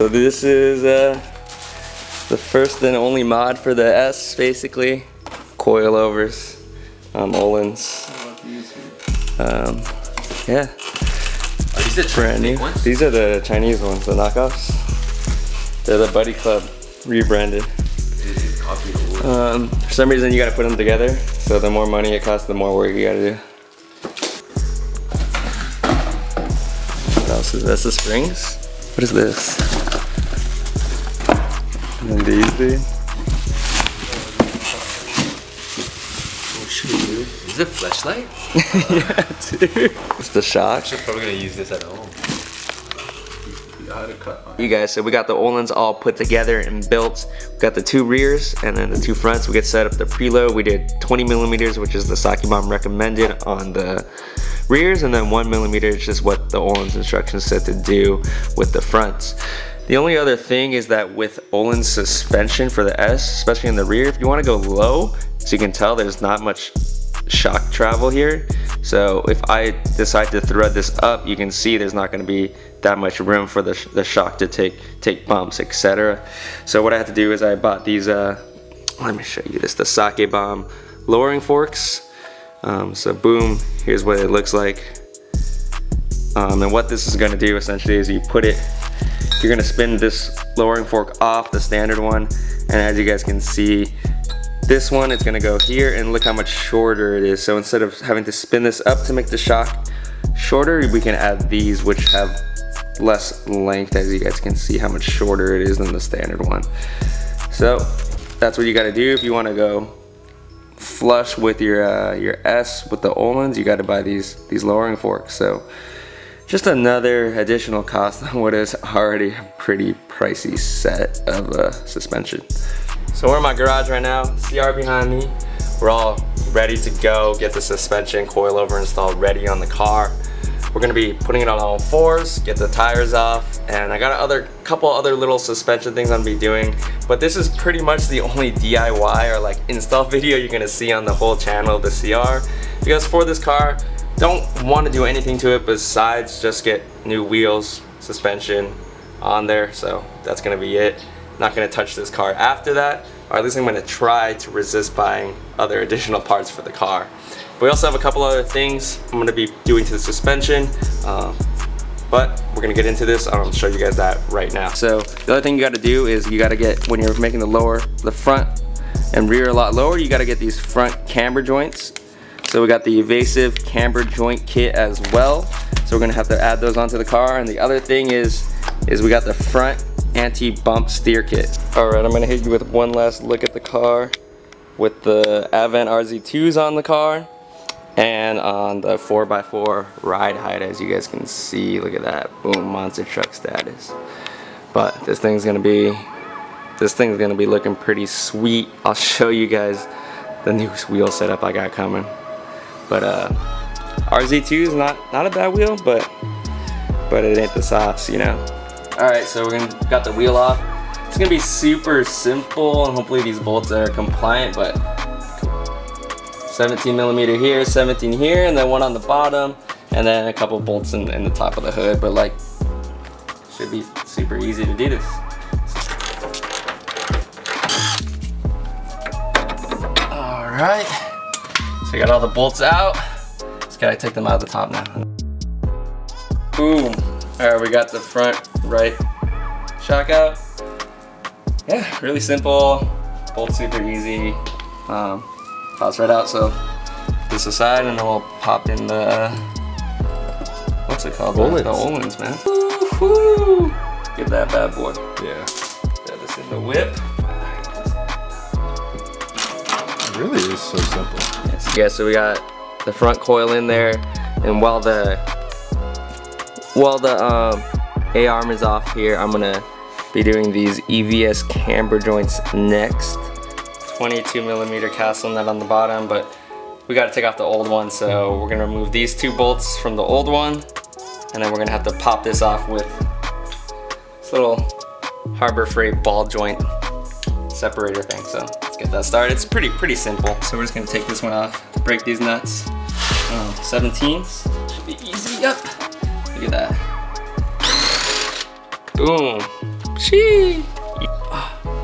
So this is the first and only mod for the S, basically. Coilovers, Ohlins. Yeah. Are these the brand new ones? These are the Chinese ones, the knockoffs. They're the Buddy Club rebranded. For some reason you gotta put them together, so the more money it costs, the more work you gotta do. What else is this? The springs? What is this? And then these, dude. Oh shoot, dude. Is it a flashlight? Yeah, dude. It's the shock. I'm probably gonna use this at home. You guys, so we got the Ohlins all put together and built. We got the two rears and then the two fronts. We get set up the preload. We did 20 millimeters, which is the socket bomb recommended on the rears, and then 1 millimeter is just what the Ohlins instructions said to do with the fronts. The only other thing is that with Ohlins suspension for the S, especially in the rear, if you want to go low, so you can tell there's not much shock travel here. So if I decide to thread this up, you can see there's not going to be that much room for the shock to take bumps, etc. So what I had to do is I bought these, let me show you this, the socket bomb lowering forks. So boom, here's what it looks like. And what this is going to do essentially is you put it, you're going to spin this lowering fork off the standard one, and as you guys can see, this one, it's gonna go here, and look how much shorter it is. So instead of having to spin this up to make the shock shorter, we can add these, which have less length, as you guys can see how much shorter it is than the standard one. So that's what you gotta do if you wanna go flush with your S with the Ohlins. You gotta buy these lowering forks. So just another additional cost on what is already a pretty pricey set of suspension. So we're in my garage right now, CR behind me. We're all ready to go, get the suspension coilover installed ready on the car. We're gonna be putting it on all fours, get the tires off, and I got a couple other little suspension things I'm gonna be doing, but this is pretty much the only DIY or like install video you're gonna see on the whole channel of the CR, because for this car, don't want to do anything to it besides just get new wheels, suspension on there, so that's gonna be it. Not gonna touch this car after that, or at least I'm gonna try to resist buying other additional parts for the car. But we also have a couple other things I'm gonna be doing to the suspension, but we're gonna get into this. I'm gonna show you guys that right now. So the other thing you gotta do is you gotta get, when you're making the front and rear a lot lower, you gotta get these front camber joints. So we got the evasive camber joint kit as well. So we're gonna have to add those onto the car. And the other thing is we got the front anti-bump steer kit. Alright, I'm gonna hit you with one last look at the car with the Advent RZ2s on the car and on the 4x4 ride height. As you guys can see, look at that, boom, monster truck status. But this thing's gonna be looking pretty sweet. I'll show you guys the new wheel setup I got coming. But RZ2 is not a bad wheel, but it ain't the sauce, you know. Alright, so we're gonna got the wheel off. It's gonna be super simple, and hopefully these bolts are compliant, but 17 millimeter here, 17 here, and then one on the bottom, and then a couple bolts in the top of the hood, but like, should be super easy to do this. Alright, so we got all the bolts out. Just gotta take them out of the top now. Boom. Alright, we got the front right shock out. Yeah, really simple, bolt super easy, pops right out. So this aside, and then we'll pop in the, what's it called? Ohlins. The Ohlins, man. Woo-hoo. Get that bad boy. Yeah. Got this in the whip. It really is so simple. Yes. Yeah, so we got the front coil in there, and while the A-arm is off here, I'm gonna be doing these EVS camber joints next. 22 millimeter castle nut on the bottom, but we gotta take off the old one, so we're gonna remove these two bolts from the old one, and then we're gonna have to pop this off with this little Harbor Freight ball joint separator thing. So let's get that started. It's pretty simple. So we're just gonna take this one off, break these nuts. 17s, should be easy. Yep. Look at that. Boom. Shee.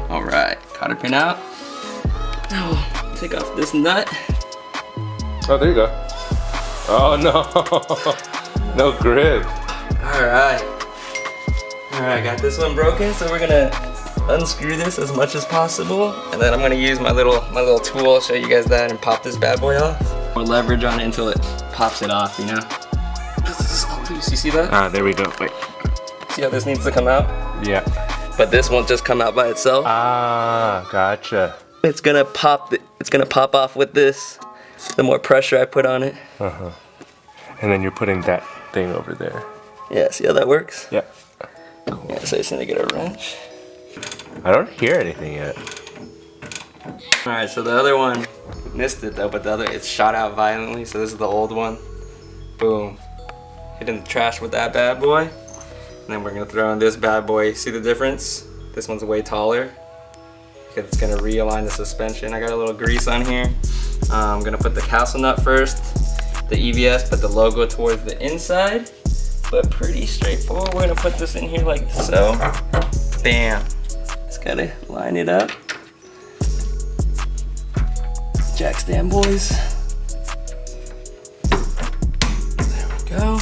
All right, cotter pin out. Now we'll take off this nut. Oh, there you go. Oh no, no grip. All right, got this one broken, so we're gonna unscrew this as much as possible, and then I'm gonna use my little tool, show you guys that, and pop this bad boy off. More leverage on it until it pops it off, you know? This is all loose, you see that? Ah, there we go, wait. See how this needs to come out? Yeah. But this won't just come out by itself. Ah, gotcha. It's gonna pop off with this, the more pressure I put on it. Uh-huh. And then you're putting that thing over there. Yeah, see how that works? Yeah. Cool. Yeah, so I just need to get a wrench. I don't hear anything yet. All right, so the other one missed it though, but the other, it's shot out violently, so this is the old one. Boom. Hit in the trash with that bad boy. And then we're gonna throw in this bad boy. See the difference? This one's way taller because it's gonna realign the suspension. I got a little grease on here. I'm gonna put the castle nut first, the EVS, put the logo towards the inside, but pretty straightforward. We're gonna put this in here like so. Bam. Just gotta line it up. Jack stand, boys. There we go.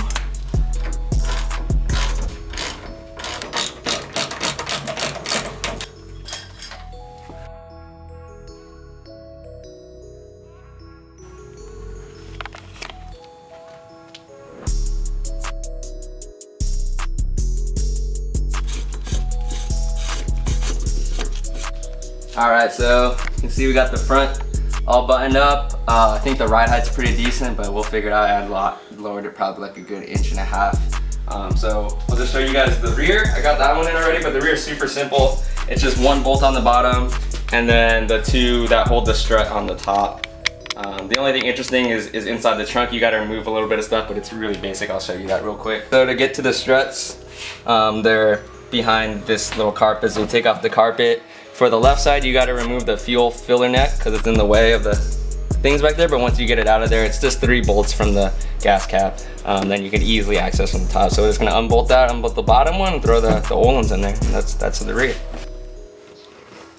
All right, so you can see we got the front all buttoned up. I think the ride height's pretty decent, but we'll figure it out. I lowered it probably like a good 1.5 inches. So I'll just show you guys the rear. I got that one in already, but the rear is super simple. It's just one bolt on the bottom, and then the two that hold the strut on the top. The only thing interesting is inside the trunk. You got to remove a little bit of stuff, but it's really basic. I'll show you that real quick. So to get to the struts, they're behind this little carpet. So you take off the carpet. For the left side, you got to remove the fuel filler neck because it's in the way of the things back there. But once you get it out of there, it's just 3 bolts from the gas cap. Then you can easily access from the top. So we're just gonna unbolt that, unbolt the bottom one, and throw the Ohlins in there. And that's the rear.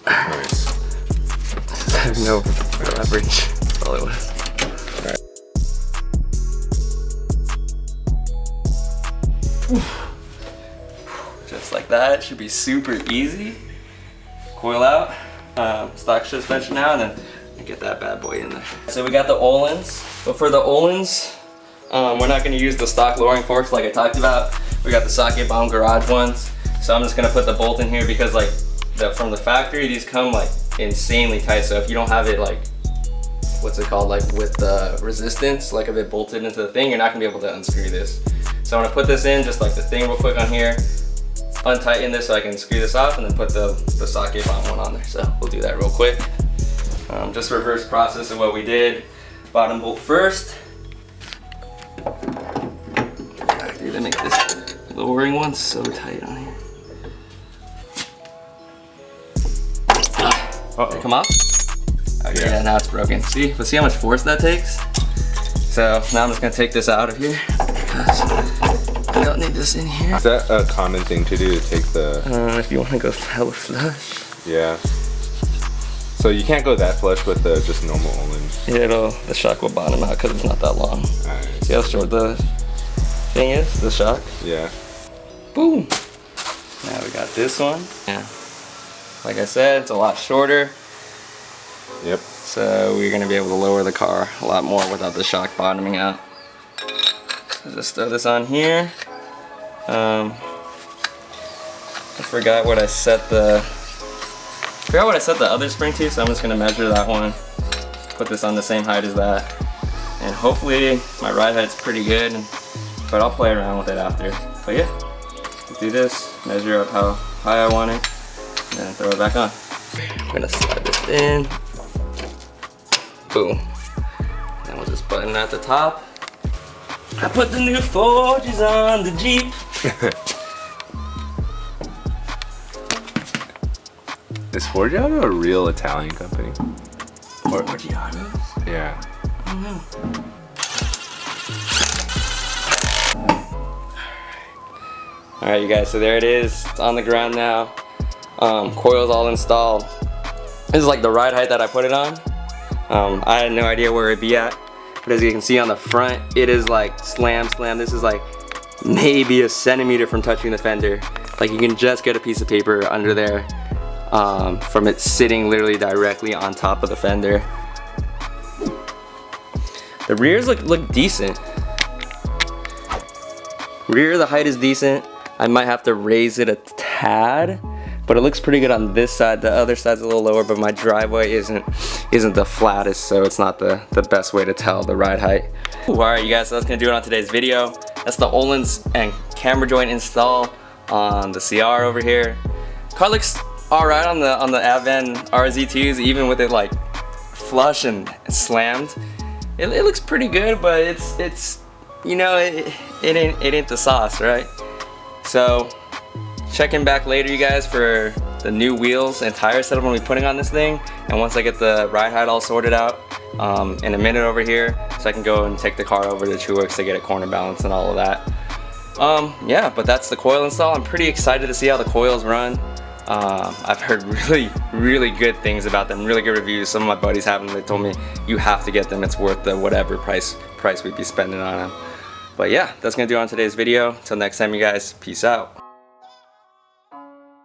Nice. No leverage. That's all it was. All right. Just like that. It should be super easy. Coil out, stock suspension now, and then get that bad boy in there. So we got the Ohlins, but for the Ohlins, we're not gonna use the stock lowering forks like I talked about. We got the socket bomb garage ones. So I'm just gonna put the bolt in here because like from the factory, these come like insanely tight. So if you don't have it like, what's it called, like with the resistance, like if it bolted into the thing, you're not gonna be able to unscrew this. So I'm gonna put this in, just like the thing real quick on here, untighten this so I can screw this off, and then put the socket bomb one on there. So we'll do that real quick. Just reverse process of what we did. Bottom bolt first. They make this lowering one so tight on here. Uh-oh. Come off? Okay, yeah, now it's broken. See, but see how much force that takes? So now I'm just gonna take this out of here because I don't need this in here. Is that a common thing to do, to take the... if you wanna go hella flush. Yeah. So you can't go that flush with the just normal Ohlins. Yeah, the shock will bottom out because it's not that long. Right. See how short the thing is, the shock? Yeah. Boom. Now we got this one. Yeah. Like I said, it's a lot shorter. Yep. So we're gonna be able to lower the car a lot more without the shock bottoming out. So just throw this on here. I forgot what I set the other spring to, so I'm just gonna measure that one. Put this on the same height as that. And hopefully my ride height's pretty good, but I'll play around with it after. But yeah, do this, measure up how high I want it, and then throw it back on. I'm gonna slide this in. Boom. Then we'll just button at the top. I put the new forges on the Jeep. Is Forgiato a real Italian company? Or Forgiatos? Yeah. I don't know. Alright you guys, so there it is. It's on the ground now. Coils all installed. This is like the ride height that I put it on. I had no idea where it'd be at, but as you can see on the front, it is like slam. This is like maybe a centimeter from touching the fender. Like you can just get a piece of paper under there from it sitting literally directly on top of the fender. The rears look decent. Rear, the height is decent. I might have to raise it a tad, but it looks pretty good on this side. The other side's a little lower, but my driveway isn't the flattest, so it's not the best way to tell the ride height. Alright you guys, so that's gonna do it on today's video. That's the Ohlins and camber joint install on the CR over here. Car looks alright on the Advan RZ2s, even with it like flush and slammed. It looks pretty good, but it's you know, it ain't the sauce, right? So checking back later you guys for the new wheels and tire setup I'm gonna be putting on this thing, and once I get the ride height all sorted out in a minute over here, so I can go and take the car over to True Works to get it corner balanced and all of that. Yeah, but that's the coil install. I'm pretty excited to see how the coils run. I've heard really good things about them, really good reviews. Some of my buddies have them. They told me you have to get them, it's worth the whatever price we'd be spending on them. But yeah, that's gonna do it on today's video. Till next time you guys, peace out.